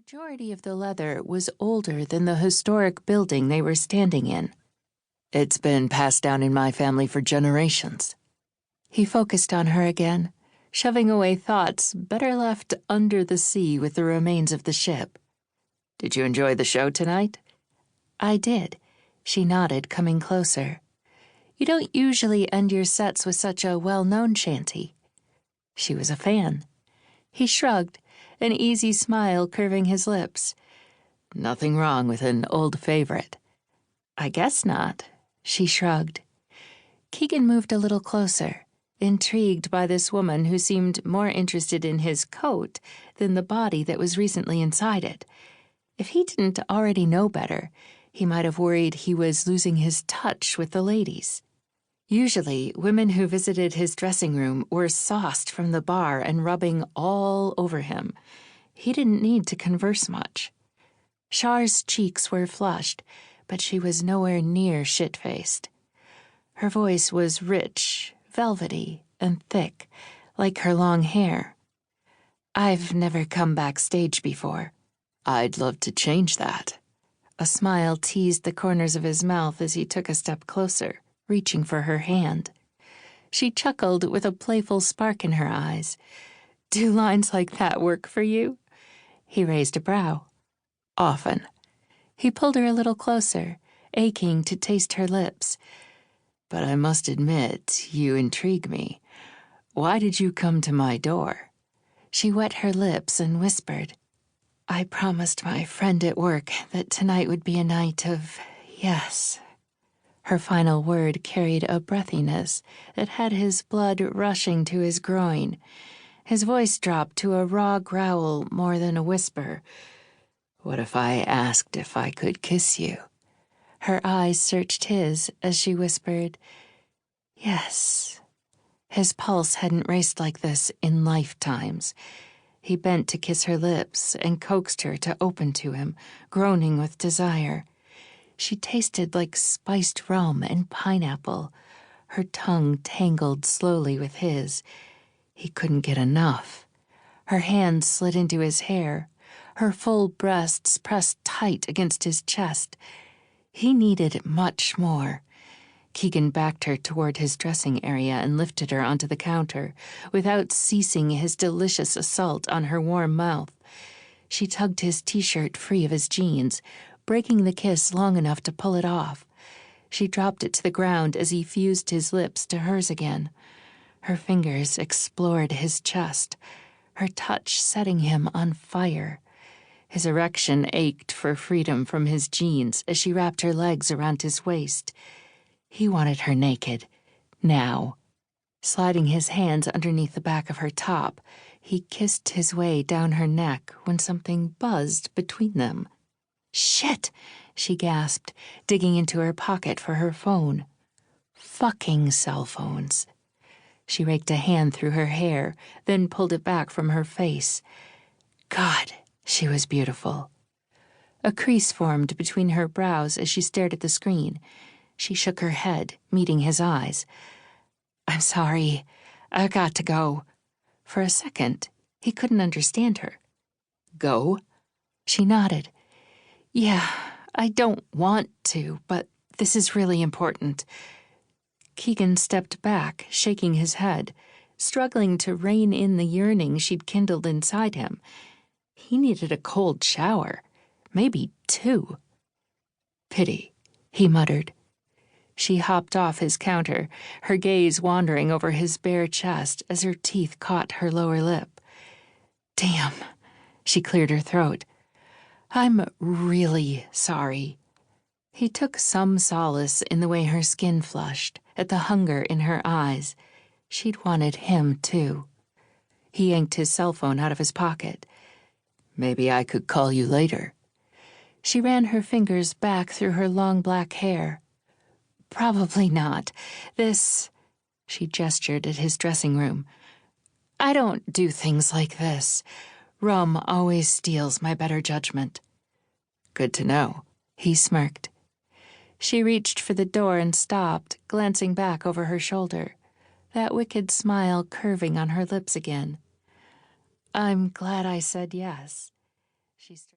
majority of the leather was older than the historic building they were standing in. It's been passed down in my family for generations. He focused on her again, shoving away thoughts better left under the sea with the remains of the ship. Did you enjoy the show tonight? I did. She nodded, coming closer. You don't usually end your sets with such a well-known shanty. She was a fan. He shrugged, an easy smile curving his lips. Nothing wrong with an old favorite. I guess not, she shrugged. Keegan moved a little closer, intrigued by this woman who seemed more interested in his coat than the body that was recently inside it. If he didn't already know better, he might have worried he was losing his touch with the ladies. Usually, women who visited his dressing room were sauced from the bar and rubbing all over him. He didn't need to converse much. Char's cheeks were flushed, but she was nowhere near shit-faced. Her voice was rich, velvety, and thick, like her long hair. I've never come backstage before. I'd love to change that. A smile teased the corners of his mouth as he took a step closer, reaching for her hand. She chuckled with a playful spark in her eyes. Do lines like that work for you? He raised a brow. Often. He pulled her a little closer, aching to taste her lips. But I must admit, you intrigue me. Why did you come to my door? She wet her lips and whispered, I promised my friend at work that tonight would be a night of yes. Her final word carried a breathiness that had his blood rushing to his groin. His voice dropped to a raw growl more than a whisper. What if I asked if I could kiss you? Her eyes searched his as she whispered, yes. His pulse hadn't raced like this in lifetimes. He bent to kiss her lips and coaxed her to open to him, groaning with desire. She tasted like spiced rum and pineapple. Her tongue tangled slowly with his. He couldn't get enough. Her hands slid into his hair, her full breasts pressed tight against his chest. He needed much more. Keegan backed her toward his dressing area and lifted her onto the counter, without ceasing his delicious assault on her warm mouth. She tugged his t-shirt free of his jeans, breaking the kiss long enough to pull it off. She dropped it to the ground as he fused his lips to hers again. Her fingers explored his chest, her touch setting him on fire. His erection ached for freedom from his jeans as she wrapped her legs around his waist. He wanted her naked, now. Sliding his hands underneath the back of her top, he kissed his way down her neck when something buzzed between them. Shit, she gasped, digging into her pocket for her phone. Fucking cell phones. She raked a hand through her hair, then pulled it back from her face. God, she was beautiful. A crease formed between her brows as she stared at the screen. She shook her head, meeting his eyes. I'm sorry. I got to go. For a second, he couldn't understand her. Go? She nodded. Yeah, I don't want to, but this is really important. Keegan stepped back, shaking his head, struggling to rein in the yearning she'd kindled inside him. He needed a cold shower, maybe 2. Pity, he muttered. She hopped off his counter, her gaze wandering over his bare chest as her teeth caught her lower lip. Damn, she cleared her throat. I'm really sorry. He took some solace in the way her skin flushed, at the hunger in her eyes. She'd wanted him, too. He yanked his cell phone out of his pocket. Maybe I could call you later. She ran her fingers back through her long black hair. Probably not. She gestured at his dressing room. I don't do things like this. Rum always steals my better judgment. Good to know, he smirked. She reached for the door and stopped, glancing back over her shoulder, that wicked smile curving on her lips again. I'm glad I said yes. She